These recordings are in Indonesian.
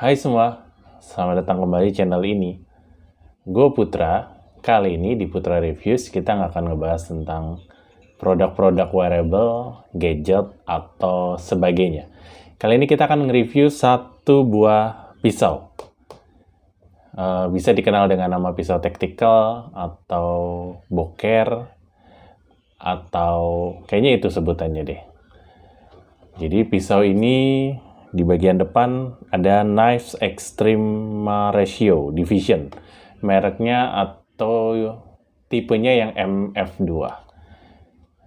Hai semua, selamat datang kembali di channel ini. Gue Putra, kali ini di Putra Reviews kita akan ngebahas tentang produk-produk wearable, gadget, atau sebagainya. Kali ini kita akan nge-review satu buah pisau. Bisa dikenal dengan nama pisau tactical, atau boker, atau kayaknya itu sebutannya deh. Jadi pisau ini di bagian depan ada Knives Extrema Ratio Division. Mereknya atau tipenya yang MF2.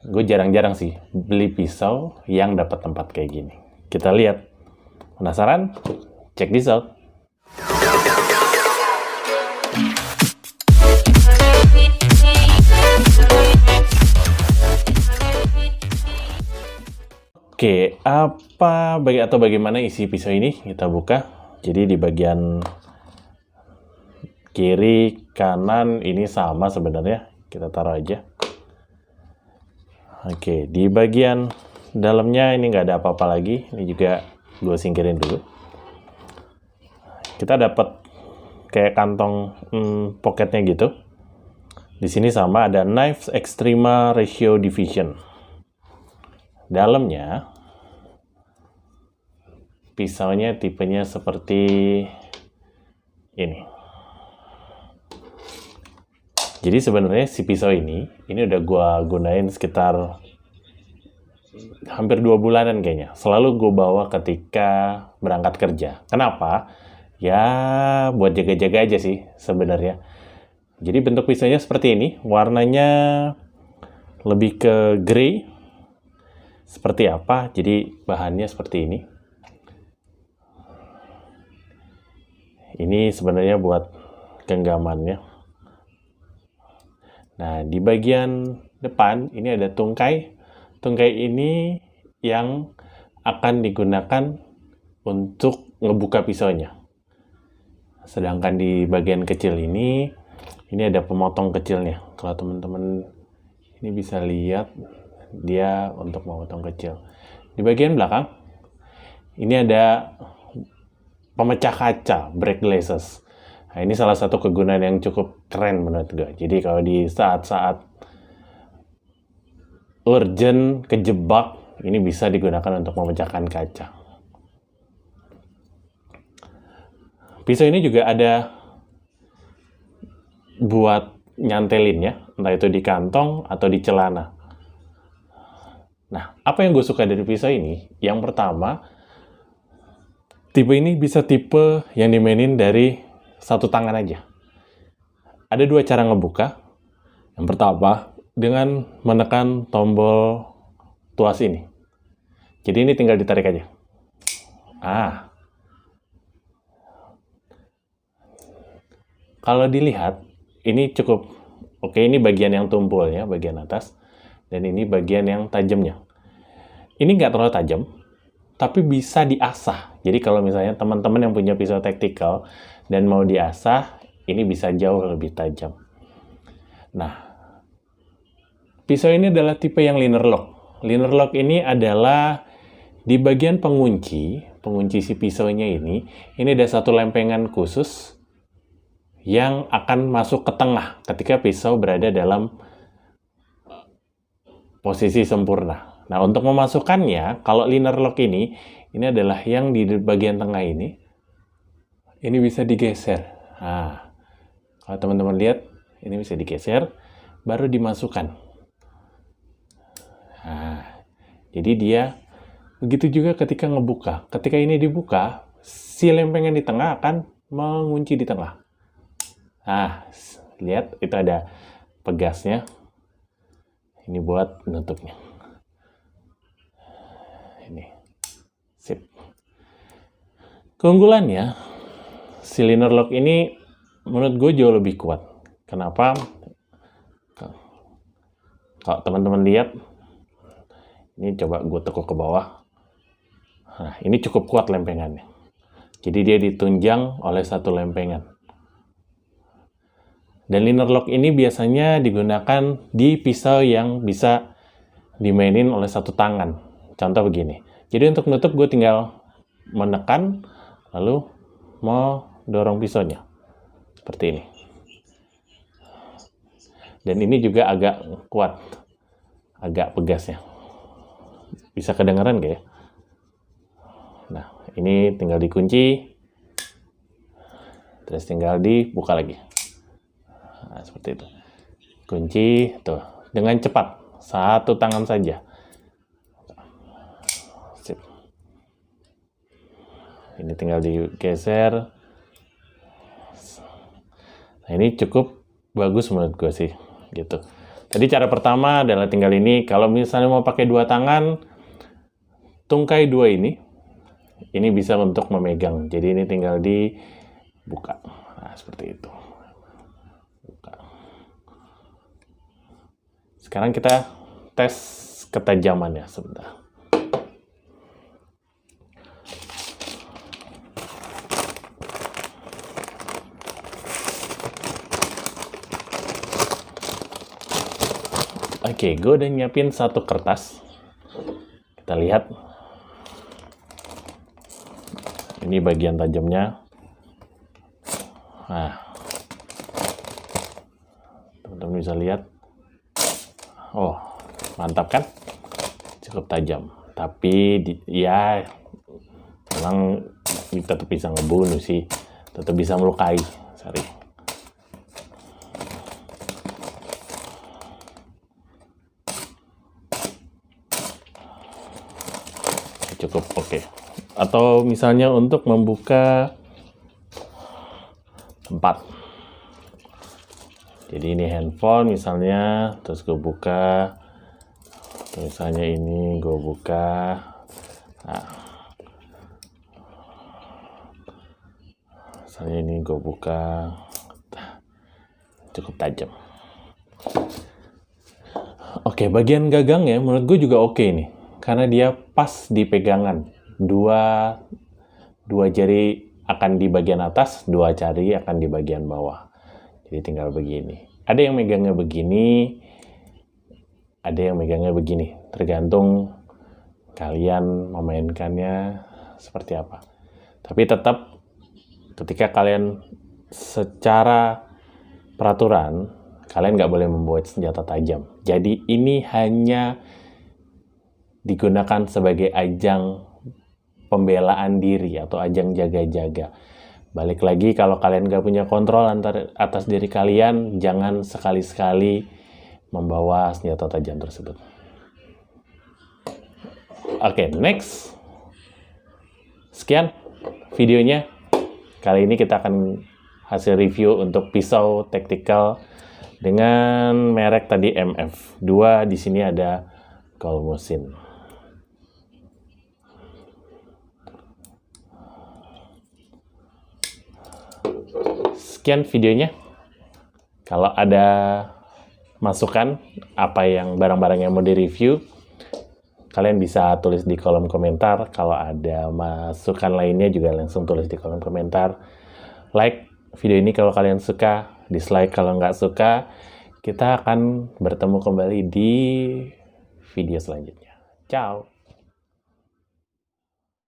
Gue jarang-jarang sih beli pisau yang dapat tempat kayak gini. Kita lihat. Penasaran? Check this out. Oke, bagaimana isi pisau ini? Kita buka. Jadi di bagian kiri, kanan ini sama sebenarnya. Kita taruh aja. Oke, di bagian dalamnya ini nggak ada apa-apa lagi. Ini juga gue singkirin dulu. Kita dapat kayak kantong pocketnya gitu. Di sini sama ada Knives Extrema Ratio Division. Dalamnya pisaunya tipenya seperti ini. Jadi sebenarnya si pisau ini udah gua gunain sekitar hampir 2 bulanan kayaknya. Selalu gue bawa ketika berangkat kerja. Kenapa? Ya buat jaga-jaga aja sih sebenarnya. Jadi bentuk pisaunya seperti ini. Warnanya lebih ke grey. Seperti apa? Jadi bahannya seperti ini. Ini sebenarnya buat genggamannya. Nah, di bagian depan ini ada tungkai. Tungkai ini yang akan digunakan untuk ngebuka pisaunya. Sedangkan di bagian kecil ini ada pemotong kecilnya. Kalau teman-teman ini bisa lihat, dia untuk memotong kecil. Di bagian belakang ini ada pemecah kaca, break glasses. Nah, ini salah satu kegunaan yang cukup keren menurut gue. Jadi kalau di saat-saat urgent, kejebak, ini bisa digunakan untuk memecahkan kaca. Pisau ini juga ada buat nyantelinnya, entah itu di kantong atau di celana. Nah, apa yang gue suka dari pisau ini? Yang pertama, tipe ini bisa tipe yang dimainin dari satu tangan aja. Ada 2 cara ngebuka. Yang pertama, dengan menekan tombol tuas ini. Jadi ini tinggal ditarik aja. Kalau dilihat, ini cukup oke. Ini bagian yang tumpulnya, bagian atas. Dan ini bagian yang tajamnya. Ini nggak terlalu tajam, tapi bisa diasah. Jadi kalau misalnya teman-teman yang punya pisau tactical dan mau diasah, ini bisa jauh lebih tajam. Nah, pisau ini adalah tipe yang liner lock. Liner lock ini adalah di bagian pengunci si pisaunya ini ada satu lempengan khusus yang akan masuk ke tengah ketika pisau berada dalam posisi sempurna. Nah, untuk memasukkannya, kalau liner lock ini adalah yang di bagian tengah ini bisa digeser. Nah, kalau teman-teman lihat, ini bisa digeser, baru dimasukkan. Nah, jadi dia begitu juga ketika ngebuka. Ketika ini dibuka, si lempengan di tengah akan mengunci di tengah. Nah, lihat, itu ada pegasnya. Ini buat nutupnya. Ini. Sip. Keunggulannya, si liner lock ini menurut gue jauh lebih kuat. Kenapa? Kalau teman-teman lihat, ini coba gue tekuk ke bawah. Nah, ini cukup kuat lempengannya. Jadi dia ditunjang oleh satu lempengan. Dan liner lock ini biasanya digunakan di pisau yang bisa dimainin oleh satu tangan. Contoh begini. Jadi untuk nutup gue tinggal menekan, lalu mau dorong pisaunya. Seperti ini. Dan ini juga agak kuat, agak pegasnya. Bisa kedengaran nggak ya? Nah, ini tinggal dikunci, terus tinggal dibuka lagi. Nah, seperti itu. Kunci, tuh, dengan cepat, satu tangan saja. Sip. Ini tinggal digeser. Nah, ini cukup bagus menurut gue sih, gitu. Jadi cara pertama adalah tinggal ini, kalau misalnya mau pakai dua tangan, tungkai dua ini bisa untuk memegang. Jadi ini tinggal dibuka. Nah, seperti itu. Buka. Sekarang kita tes ketajamannya sebentar. Oke, gue udah nyiapin satu kertas. Kita lihat. Ini bagian tajamnya. Nah, teman-teman bisa lihat. Oh, mantap kan? Cukup tajam. Tapi ya memang tetap bisa ngebunuh sih. Tetap bisa melukai. Sorry. Cukup oke. Atau misalnya untuk membuka tempat. Jadi ini handphone misalnya, terus gue buka. Terus misalnya ini gue buka. Nah, misalnya ini gue buka. Cukup tajam. Oke, bagian gagangnya menurut gue juga oke nih. Karena dia pas di pegangan. Dua jari akan di bagian atas, dua jari akan di bagian bawah. Jadi tinggal begini. Ada yang megangnya begini, ada yang megangnya begini. Tergantung kalian memainkannya seperti apa. Tapi tetap ketika kalian secara peraturan, kalian nggak boleh membawa senjata tajam. Jadi ini hanya digunakan sebagai ajang pembelaan diri atau ajang jaga-jaga. Balik lagi, kalau kalian nggak punya kontrol atas diri kalian, jangan sekali-sekali membawa senjata tajam tersebut. Oke, next. Sekian videonya. Kali ini kita akan hasil review untuk pisau tactical dengan merek tadi MF2. Di sini ada Kolmusin. Sekian videonya. Kalau ada masukan apa yang barang-barang yang mau direview, kalian bisa tulis di kolom komentar. Kalau ada masukan lainnya juga langsung tulis di kolom komentar. Like video ini kalau kalian suka, dislike kalau nggak suka. Kita akan bertemu kembali di video selanjutnya. Ciao!